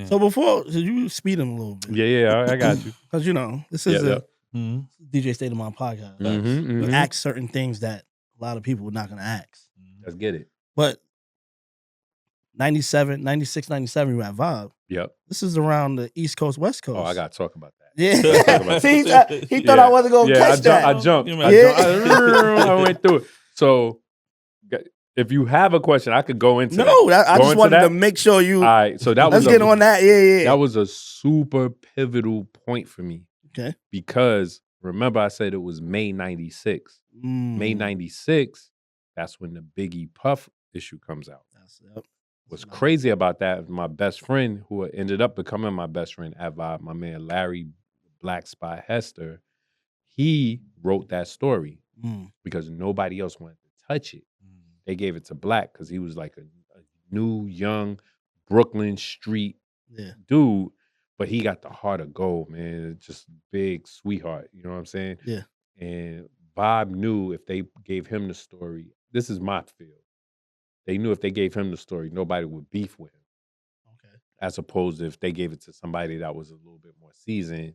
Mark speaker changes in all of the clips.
Speaker 1: So before, so you speed him a little bit.
Speaker 2: Yeah, I got you.
Speaker 1: Because, you know, this is a DJ State of Mind podcast.
Speaker 2: Mm-hmm,
Speaker 1: We ask certain things that a lot of people are not going to ask.
Speaker 2: Let's get it.
Speaker 1: But 96, 97, you at Vibe.
Speaker 2: Yep.
Speaker 1: This is around the East Coast, West Coast.
Speaker 2: Oh, I got to talk about that.
Speaker 1: Yeah. See, he thought I wasn't going to catch that.
Speaker 2: I jumped. I went through it. So, if you have a question, I could go into that.
Speaker 1: No, I just wanted to make sure you.
Speaker 2: All right, so that
Speaker 1: let's get on that. Yeah.
Speaker 2: That was a super pivotal point for me.
Speaker 1: Okay.
Speaker 2: Because remember, I said it was May 96. May 96, that's when the Biggie Puff issue comes out. What's crazy about that is my best friend, who ended up becoming my best friend at Vibe, my man Larry Black Spot Hester, he wrote that story because nobody else wanted to touch it. They gave it to Black because he was like a new, young Brooklyn street dude, but he got the heart of gold, man. Just big sweetheart, you know what I'm saying?
Speaker 1: Yeah.
Speaker 2: And Bob knew if they gave him the story, this is my field. They knew if they gave him the story, nobody would beef with him.
Speaker 1: Okay.
Speaker 2: As opposed to if they gave it to somebody that was a little bit more seasoned,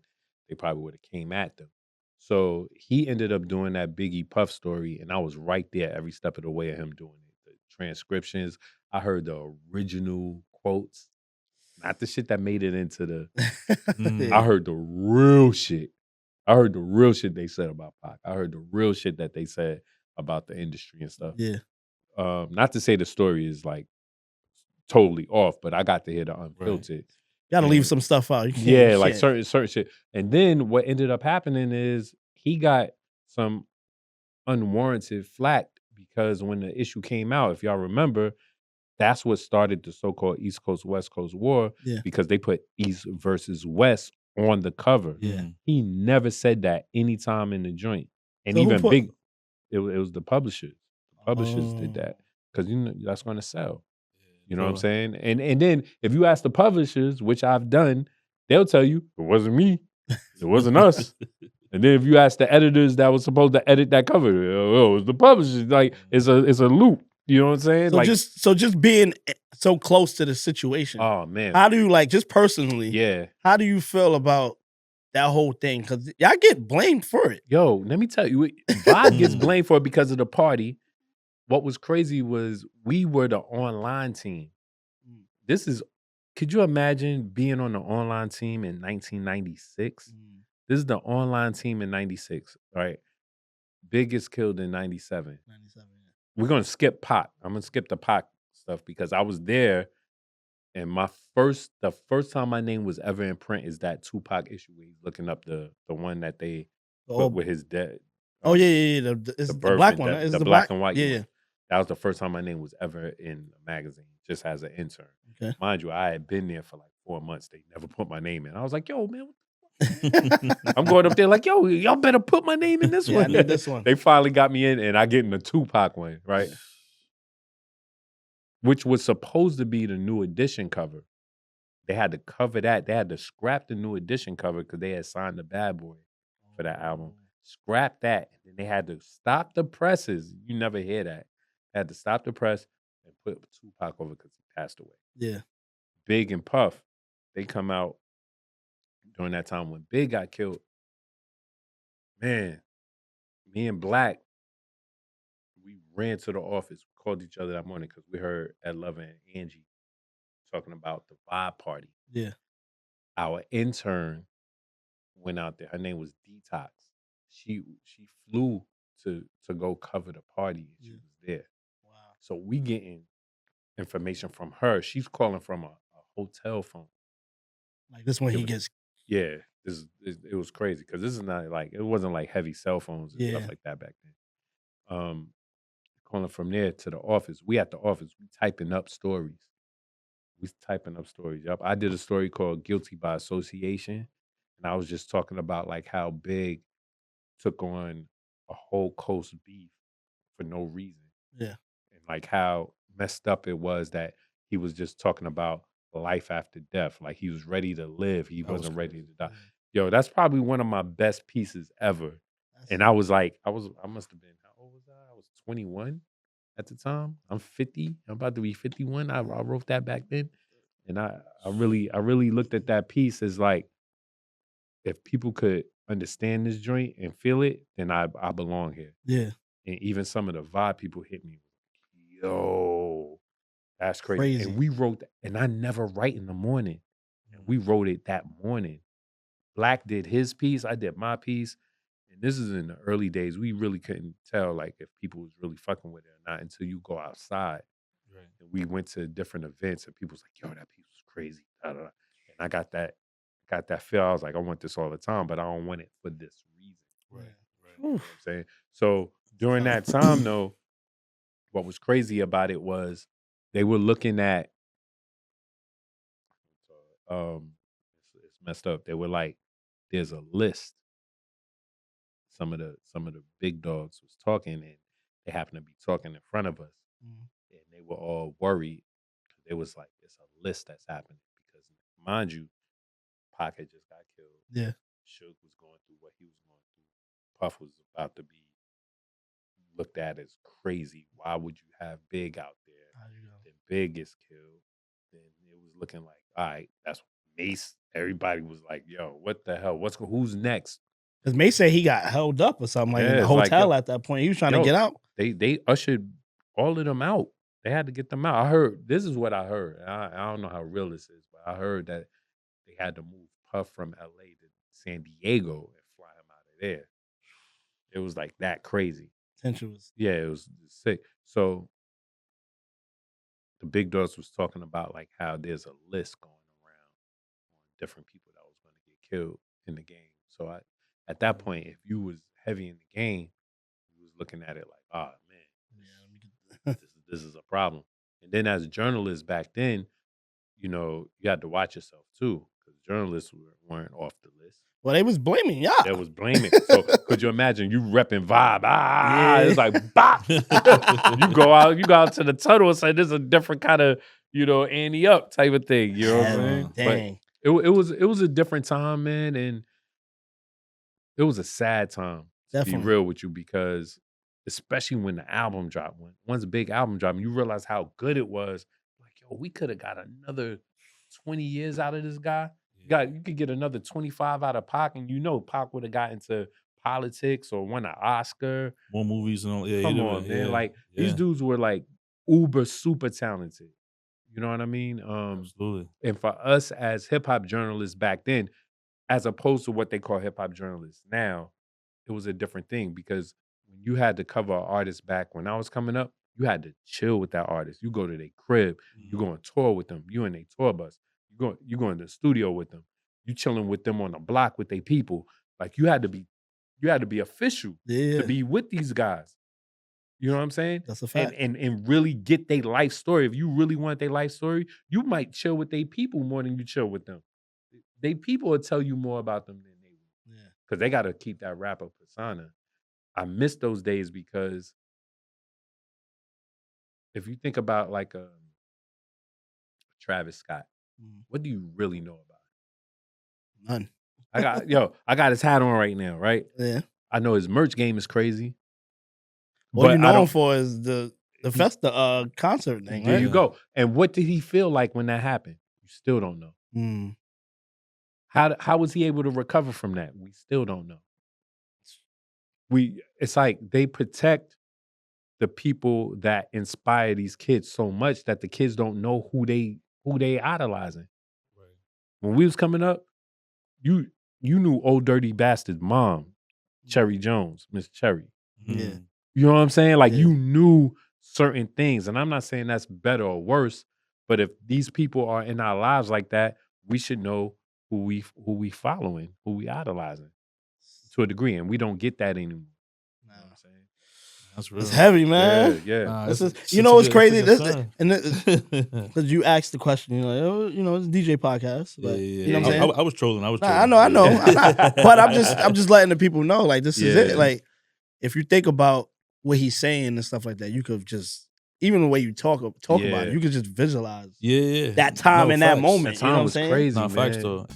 Speaker 2: they probably would have came at them. So he ended up doing that Biggie Puff story, and I was right there every step of the way of him doing it. The transcriptions, I heard the original quotes, not the shit that made it into the. I heard the real shit. I heard the real shit they said about Pac. I heard the real shit that they said about the industry and stuff.
Speaker 1: Yeah.
Speaker 2: Not to say the story is like totally off, but I got to hear the unfiltered.
Speaker 1: Right. You gotta leave some stuff out. You can't,
Speaker 2: yeah, like certain shit. And then what ended up happening is he got some unwarranted flack because when the issue came out, if y'all remember, that's what started the so-called East Coast, West Coast war because they put East versus West on the cover.
Speaker 1: Yeah.
Speaker 2: He never said that anytime in the joint. And
Speaker 1: So
Speaker 2: even big, it was the publishers. The publishers did that because you know that's going to sell. You know what I'm saying? And then if you ask the publishers, which I've done, they'll tell you it wasn't me, it wasn't us. And then if you ask the editors that was supposed to edit that cover, oh, it was the publishers. Like it's a loop. You know what I'm saying?
Speaker 1: So
Speaker 2: like
Speaker 1: just being so close to the situation.
Speaker 2: Oh man,
Speaker 1: how do you like just personally?
Speaker 2: Yeah.
Speaker 1: How do you feel about that whole thing? Because y'all get blamed for it.
Speaker 2: Yo, let me tell you, Bob gets blamed for it because of the party. What was crazy was we were the online team. Could you imagine being on the online team in 1996? This is the online team in 96, right? Big gets killed in 97.
Speaker 1: 97, yeah.
Speaker 2: We're going to skip Pac. I'm going to skip the Pac stuff because I was there and the first time my name was ever in print is that Tupac issue where he's looking up the one that they put with his dead.
Speaker 1: Oh, yeah. It's the black one.
Speaker 2: The black and white one. That was the first time my name was ever in a magazine, just as an intern.
Speaker 1: Okay.
Speaker 2: Mind you, I had been there for like 4 months. They never put my name in. I was like, yo, man, I'm going up there like, yo, y'all better put my name in this one.
Speaker 1: I need this one.
Speaker 2: They finally got me in, and I get in the Tupac one, right? Which was supposed to be the new edition cover. They had to cover that. They had to scrap the new edition cover because they had signed the Bad Boy for that album. Scrap that. And then they had to stop the presses. You never hear that. They had to stop the press and put Tupac over because he passed away.
Speaker 1: Yeah.
Speaker 2: Big and Puff, they come out during that time when Big got killed. Man, me and Black, we ran to the office, called each other that morning because we heard Ed Lover and Angie talking about the Vibe party.
Speaker 1: Yeah.
Speaker 2: Our intern went out there. Her name was Detox. She flew to go cover the party and she was there.
Speaker 1: Wow.
Speaker 2: So we getting information from her. She's calling from a hotel phone.
Speaker 1: Like this one he gets.
Speaker 2: Yeah. It was crazy because this is not like, it wasn't like heavy cell phones and stuff like that back then. Calling from there to the office. We at the office, we typing up stories. Yep. I did a story called Guilty by Association. And I was just talking about like how Big took on a whole coast beef for no reason.
Speaker 1: Yeah.
Speaker 2: And like how messed up it was that he was just talking about life after death. Like he was ready to live. He wasn't ready to die. Yo, that's probably one of my best pieces ever. And I was like, I must have been, how old was I? I was 21 at the time. I'm 50. I'm about to be 51. I wrote that back then. And I really looked at that piece as like, if people could understand this joint and feel it, then I belong here.
Speaker 1: Yeah.
Speaker 2: And even some of the vibe people hit me, yo, that's crazy. And we wrote that, and I never write in the morning. And we wrote it that morning. Black did his piece, I did my piece. And this is in the early days. We really couldn't tell like if people was really fucking with it or not until you go outside. Right. And we went to different events and people was like, yo, that piece was crazy. And I got that feel. I was like, I want this all the time, but I don't want it for this reason. Right. You know what I'm saying? So during that time though, what was crazy about it was they were looking at it's messed up. They were like, there's a list. Some of the big dogs was talking, and they happened to be talking in front of us, and they were all worried. It was like, it's a list that's happening because, mind you, Pac had just got killed.
Speaker 1: Yeah,
Speaker 2: Suge was going through what he was going through. Puff was about to be looked at as crazy. Why would you have Big out there? Then Big gets killed. Then it was looking like, all right, that's Mace. Everybody was like, yo, what the hell? Who's next?
Speaker 1: Because Mace said he got held up or something in the hotel at that point. He was trying to get out.
Speaker 2: They ushered all of them out. They had to get them out. I heard, this is what I heard. I don't know how real this is, but I heard that they had to move Puff from LA to San Diego and fly him out of there. It was like that crazy. Yeah, it was sick. So the big dogs was talking about like how there's a list going around on different people that was going to get killed in the game. So at that point, if you was heavy in the game, you was looking at it like, oh man, this is a problem. And then as journalists back then, you know, you had to watch yourself too, because journalists weren't off the list.
Speaker 1: Well, they was blaming y'all.
Speaker 2: They was blaming. So could you imagine you repping Vibe? It's like bop. you go out to the tunnel and say this is a different kind of, you know, Annie up type of thing. You know what I'm saying?
Speaker 1: Dang.
Speaker 2: But it was a different time, man, and it was a sad time.
Speaker 1: Definitely.
Speaker 2: To be real with you, because especially when the album dropped, once a big album dropped, you realize how good it was. Like, yo, we could have got another 20 years out of this guy. You could get another 25 out of Pac, and you know Pac would have got into politics or won an Oscar.
Speaker 3: More movies and all. Yeah,
Speaker 2: come on, man. Like these dudes were like uber super talented. You know what I mean?
Speaker 3: Absolutely.
Speaker 2: And for us as hip hop journalists back then, as opposed to what they call hip hop journalists now, it was a different thing, because when you had to cover an artist back when I was coming up, you had to chill with that artist. You go to their crib, you go on tour with them, you in their tour bus. You go in the studio with them. You chilling with them on the block with their people. Like you had to be official to be with these guys. You know what I'm saying?
Speaker 1: That's a fact.
Speaker 2: And really get their life story. If you really want their life story, you might chill with their people more than you chill with them. They people will tell you more about them than they will. Yeah. Because they got to keep that rapper persona. I miss those days, because if you think about like Travis Scott, what do you really know about him?
Speaker 1: None.
Speaker 2: I got his hat on right now, right?
Speaker 1: Yeah.
Speaker 2: I know his merch game is crazy.
Speaker 1: What you known for is the Festa concert thing, right?
Speaker 2: There you go. And what did he feel like when that happened? You still don't know. How was he able to recover from that? We still don't know. It's like they protect the people that inspire these kids so much that the kids don't know who they idolizing. Right. When we was coming up, you knew Old Dirty Bastard's mom, Cherry Jones, Miss Cherry.
Speaker 1: Yeah.
Speaker 2: You know what I'm saying? Like you knew certain things. And I'm not saying that's better or worse, but if these people are in our lives like that, we should know who we following, who we idolizing to a degree. And we don't get that anymore. You know what I'm saying?
Speaker 3: That's real.
Speaker 1: It's heavy, man.
Speaker 2: Yeah.
Speaker 3: Nah,
Speaker 1: this is, you know what's crazy? Because you asked the question, you're like, oh, you know, it's a DJ podcast. But, you know what I'm saying?
Speaker 3: I was trolling.
Speaker 1: I know. But I'm just letting the people know, like, this is it. Like, if you think about what he's saying and stuff like that, you could just, even the way you talk about it, you could just visualize that time and that moment.
Speaker 2: That time was crazy, man.
Speaker 3: Facts though.